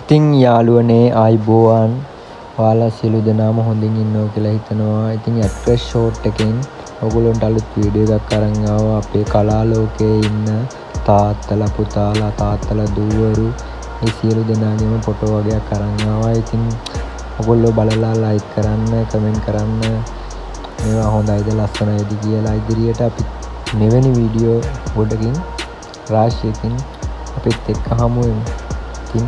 ඉතින් යාළුවනේ ආයිබෝවන් ඔයාලා සියලු දෙනාම හොඳින් ඉන්නවා කියලා හිතනවා. ඉතින් ඇක්ට්‍රස් ෂෝට් එකෙන් ඔයගොල්ලන්ට අලුත් වීඩියෝ එකක් අරන් ආවා. අපේ කලා ලෝකයේ ඉන්න තාත්තලා පුතාලා තාත්තලා දූවරු මේ සියලු දෙනාගේම ෆොටෝ වගේක් අරන් ආවා. ඉතින් ඔයගොල්ලෝ බලලා ලයික් කරන්න, කමෙන්ට් කරන්න. මේවා හොඳයිද ලස්සනයිද කියලා ඉදිරියට අපි මෙවැනි වීඩියෝ ගොඩකින් රාශියකින් අපිත් එක්ක හමු වෙමු. ඉතින්